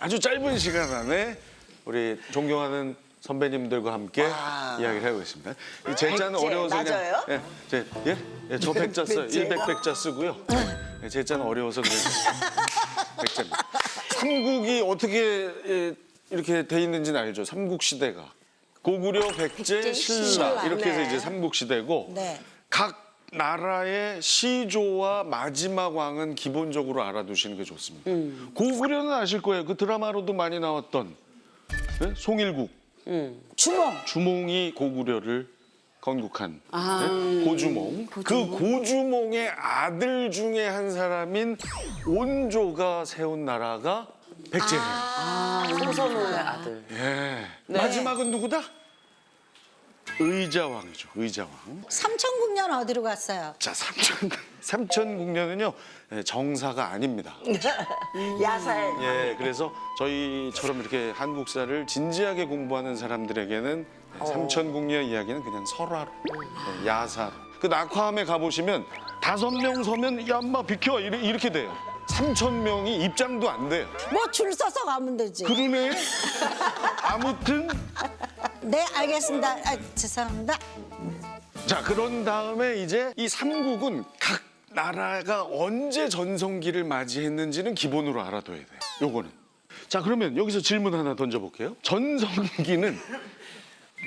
아주 짧은 시간 안에 우리 존경하는 선배님들과 함께 이야기를 해보겠습니다. 이 제자는 백제, 어려워서 맞아요? 그냥 저 백자 써요. 100백자 쓰고요. 제자는 어려워서 그냥 백자입니다. 삼국이 어떻게 이렇게 돼 있는지는 알죠? 삼국시대가 고구려, 백제, 신라 이렇게 해서 이제 삼국시대고 네. 각 나라의 시조와 마지막 왕은 기본적으로 알아두시는 게 좋습니다. 고구려는 아실 거예요. 그 드라마로도 많이 나왔던 송일국, 주몽이 고구려를 건국한 고주몽. 그 고주몽의 아들 중에 한 사람인 온조가 세운 나라가 백제예요. 성선우의 아들. 예. 마지막은 누구다? 의자왕이죠. 의자왕. 삼천국년 어디로 갔어요? 자, 삼천국년은요 정사가 아닙니다. 야살. 예, 그래서 저희처럼 이렇게 한국사를 진지하게 공부하는 사람들에게는 삼천국년 이야기는 그냥 설화로, 야사로. 그 낙화암에 가보시면 5명 서면 야, 엄마 비켜 이렇게 돼요. 3,000명이 입장도 안 돼요. 뭐 줄 서서 가면 되지. 그러네. 아무튼 네, 알겠습니다. 아, 죄송합니다. 자, 그런 다음에 이제 이 삼국은 각 나라가 언제 전성기를 맞이했는지는 기본으로 알아둬야 돼요. 요거는. 자, 그러면 여기서 질문 하나 던져볼게요. 전성기는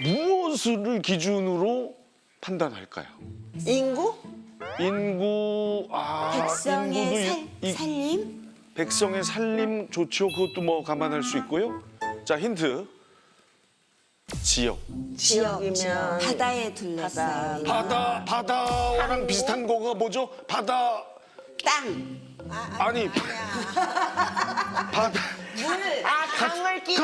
무엇을 기준으로 판단할까요? 인구? 인구, 백성의 인구도 살림? 백성의 살림 좋죠. 그것도 뭐 감안할 수 있고요. 자, 힌트. 지역. 지역이면 바다에 둘러싸여 있는 바다와랑 비슷한 거가 뭐죠? 바다. 땅. 아니. 바다. 강을 끼고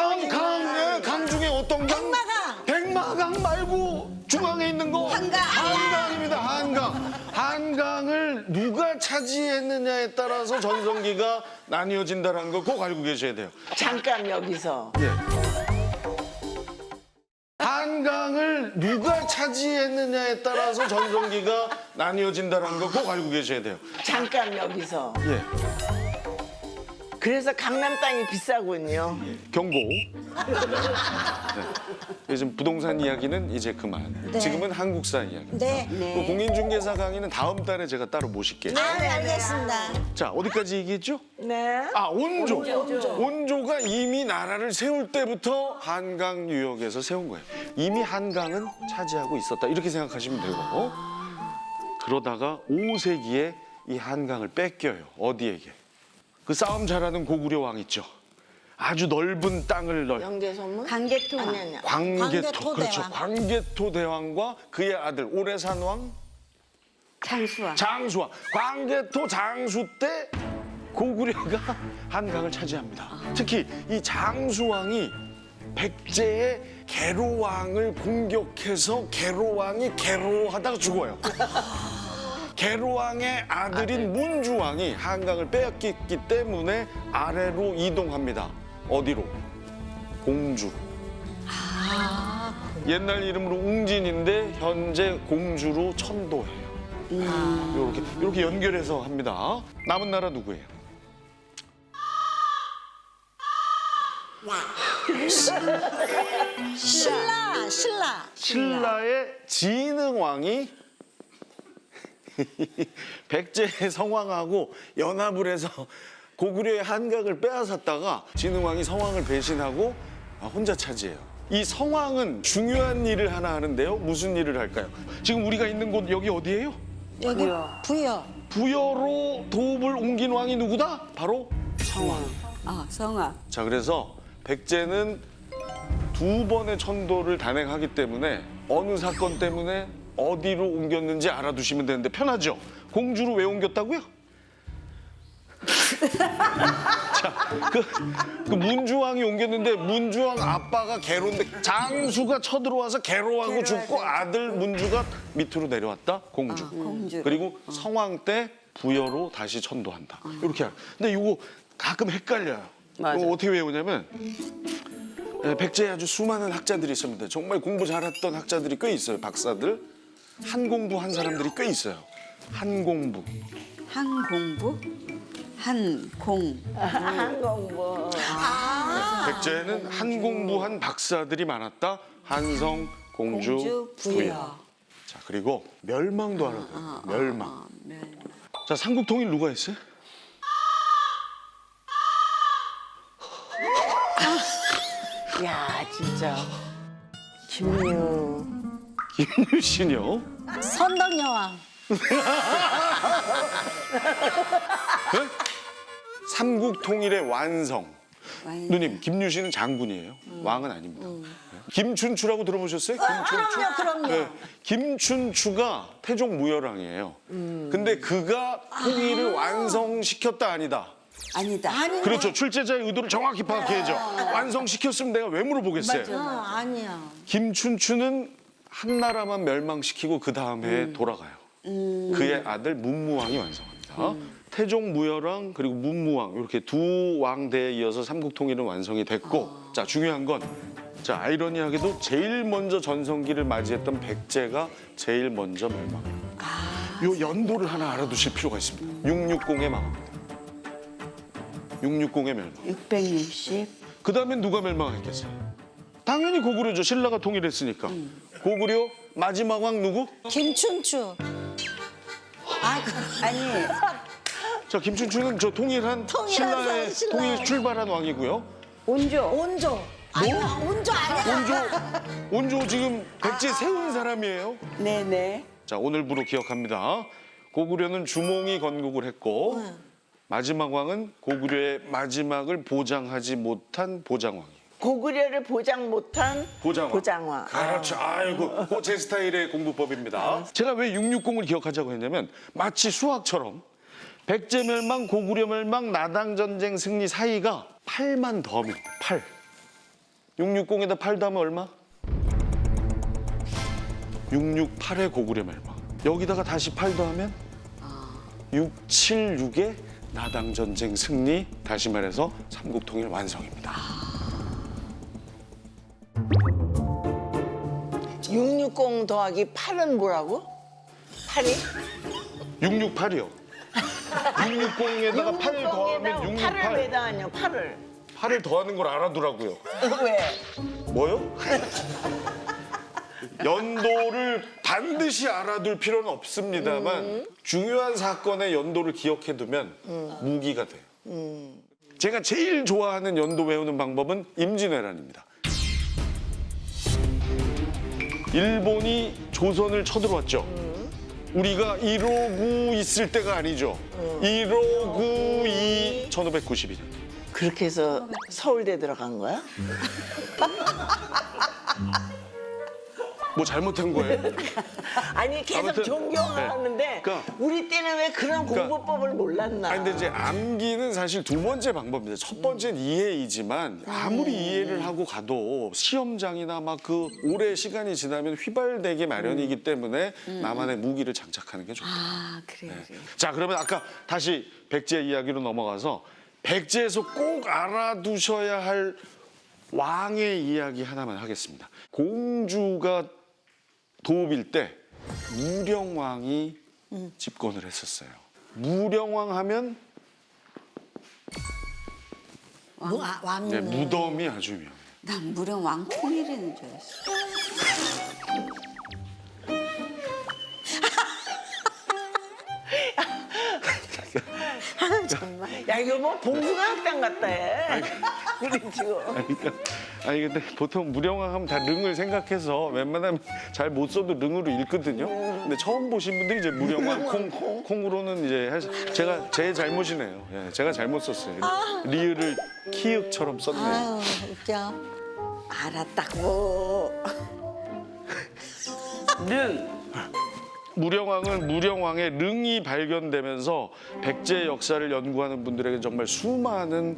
강 중에 어떤 강? 백마강. 백마강 말고 중앙에 있는 거. 한강입니다. 한강. 한강을 누가 차지했느냐에 따라서 전성기가 나뉘어진다는 거 꼭 알고 계셔야 돼요. 잠깐 여기서 예. 한강을 누가 차지했느냐에 따라서 전성기가 나뉘어진다는 거 꼭 알고 계셔야 돼요. 잠깐 여기서 예. 그래서 강남 땅이 비싸군요. 경고. 네. 요즘 부동산 이야기는 이제 그만. 네. 지금은 한국사 이야기. 네. 그 공인중개사 강의는 다음 달에 제가 따로 모실게요. 네, 알겠습니다. 자, 어디까지 얘기했죠? 네. 온조. 온조가 이미 나라를 세울 때부터 한강 유역에서 세운 거예요. 이미 한강은 차지하고 있었다. 이렇게 생각하시면 되고. 그러다가 5세기에 이 한강을 뺏겨요. 어디에게? 그 싸움 잘하는 고구려 왕 있죠. 아주 넓은 땅을 영대선문? 광개토왕. 아니. 광개토. 그렇죠. 대왕. 광개토 대왕과 그의 아들 오래산 왕 장수왕. 장수왕. 광개토 장수 때 고구려가 한강을 차지합니다. 특히 이 장수왕이 백제의 계로왕을 공격해서 계로왕이 계로하다가 죽어요. 계로왕의 아들인 문주왕이 한강을 빼앗겼기 때문에 아래로 이동합니다. 어디로? 공주로. 옛날 이름으로 웅진인데 현재 공주로 천도해요. 이렇게 연결해서 합니다. 남은 나라 누구예요? 신라. 신라의 진흥왕이 백제의 성왕하고 연합을 해서 고구려의 한강을 빼앗았다가 진흥왕이 성왕을 배신하고 혼자 차지해요. 이 성왕은 중요한 일을 하나 하는데요. 무슨 일을 할까요? 지금 우리가 있는 곳 여기 어디예요? 여기 부여. 부여로 도읍을 옮긴 왕이 누구다? 바로 성왕. 성왕. 자, 그래서 백제는 2번의 천도를 단행하기 때문에 어느 사건 때문에 어디로 옮겼는지 알아두시면 되는데 편하죠? 공주로 왜 옮겼다고요? 자, 그 문주왕이 옮겼는데 문주왕 아빠가 계로인데 장수가 쳐들어와서 계로하고 죽고 아들 문주가 밑으로 내려왔다? 공주. 공주. 그리고 성왕 때 부여로 다시 천도한다. 이렇게 하요. 근데 이거 가끔 헷갈려요. 맞아. 이거 어떻게 외우냐면 백제에 아주 수많은 학자들이 있습니다. 정말 공부 잘했던 학자들이 꽤 있어요. 박사들. 한 공부한 사람들이 꽤 있어요. 한 공부. 한공부? 한공. 한공부. 백제는 한공부한 박사들이 많았다. 한성, 공주, 공주, 부여. 부여. 자, 그리고 멸망도 하나 더. 멸망. 멸망. 자, 삼국통일 누가 했어요? 야 진짜. 김유. 김유신이요. 선덕여왕. 삼국통일의 완성. 완성. 누님, 김유신은 장군이에요. 왕은 아닙니다. 김춘추라고 들어보셨어요? 김춘추? 그럼요. 김춘추가 태종 무열왕이에요. 근데 그가 통일을 완성시켰다 아니다. 아니다. 그렇죠. 출제자의 의도를 정확히 파악해야죠. 완성시켰으면 내가 왜 물어보겠어요. 아니야. 김춘추는 한 나라만 멸망시키고 그 다음에 돌아가요. 그의 아들 문무왕이 완성합니다. 태종 무열왕 그리고 문무왕 이렇게 두 왕대에 이어서 삼국통일은 완성이 됐고 자 중요한 건 자 아이러니하게도 제일 먼저 전성기를 맞이했던 백제가 제일 먼저 멸망합니다. 요 연도를 하나 알아두실 필요가 있습니다. 660의 망합니다. 660의 멸망. 660. 그 다음엔 누가 멸망했겠어요? 당연히 고구려죠. 신라가 통일했으니까. 고구려 마지막 왕 누구? 김춘추. 아니, 자 김춘추는 저 통일한 신라의 신라의. 통일 출발한 왕이고요. 온조. 온조. 아니야, 온조 아니야. 온조 지금 백제 세운 사람이에요. 네네. 자 오늘부로 기억합니다. 고구려는 주몽이 건국을 했고 마지막 왕은 고구려의 마지막을 보장하지 못한 보장왕이에요. 고구려를 보장 못한 보장왕. 보장왕. 그렇죠. 아이고, 그거 제 스타일의 공부법입니다. 제가 왜 660을 기억하자고 했냐면 마치 수학처럼 백제 멸망, 고구려 멸망, 나당 전쟁 승리 사이가 8만 더하면 8. 660에다 8 더하면 얼마? 668의 고구려 멸망. 여기다가 다시 8 더하면 676의 나당 전쟁 승리. 다시 말해서 삼국통일 완성입니다. 660 더하기 8은 뭐라고? 8이? 668이요. 660에다가 8 더하면 8을 668. 매다 아니요 8을. 8을 더하는 걸 알아두라고요. 왜? 뭐요? 연도를 반드시 알아둘 필요는 없습니다만 중요한 사건의 연도를 기억해두면 무기가 돼요. 제가 제일 좋아하는 연도 외우는 방법은 임진왜란입니다. 일본이 조선을 쳐들어왔죠. 우리가 159 있을 때가 아니죠. 1592 1592년. 그렇게 해서 서울대 들어간 거야? 뭐 잘못한 거예요? 아니 계속 아무튼, 존경을 네. 하는데 그러니까- 우리 때는 왜 그런 공부법을 몰랐나? 아니 근데 이제 암기는 사실 두 번째 방법입니다. 첫 번째는 이해이지만 아무리 이해를 하고 가도 시험장이나 막 그 오래 시간이 지나면 휘발되기 마련이기 때문에 나만의 무기를 장착하는 게 좋다. 아, 그래. 자 그러면 아까 다시 백제 이야기로 넘어가서 백제에서 꼭 알아두셔야 할 왕의 이야기 하나만 하겠습니다. 공주가 도읍일 때 무령왕이 집권을 했었어요. 무령왕 하면 왕. 무덤이 아주 유명해요. 난 무령 왕통일이는 줄 알았어. 야 이거 뭐 봉숭아학당 같다 해. 우리 지금. 아니 근데 보통 무령왕 하면 다 릉을 생각해서 웬만하면 잘 못 써도 릉으로 읽거든요. 근데 처음 보신 분들이 이제 무령왕 콩으로는 이제 제가 제 잘못이네요. 예, 제가 잘못 썼어요. 리을을 키읔처럼 썼네요. 아유, 웃겨. 알았다고. 무령왕은 무령왕의 릉이 발견되면서 백제 역사를 연구하는 분들에게 정말 수많은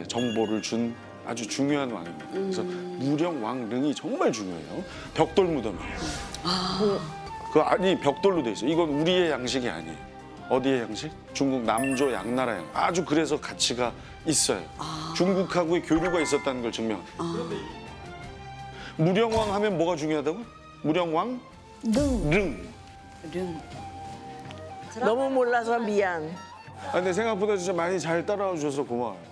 정보를 준 아주 중요한 왕입니다. 그래서 무령왕 릉이 정말 중요해요. 벽돌 무덤이에요. 아니 벽돌로 돼 있어요. 이건 우리의 양식이 아니에요. 어디의 양식? 중국 남조 양나라 양. 아주 그래서 가치가 있어요. 중국하고의 교류가 있었다는 걸 증명합니다. 무령왕 하면 뭐가 중요하다고? 무령왕 릉. 릉. 너무 몰라서 미안. 근데 생각보다 진짜 많이 잘 따라와 주셔서 고마워요.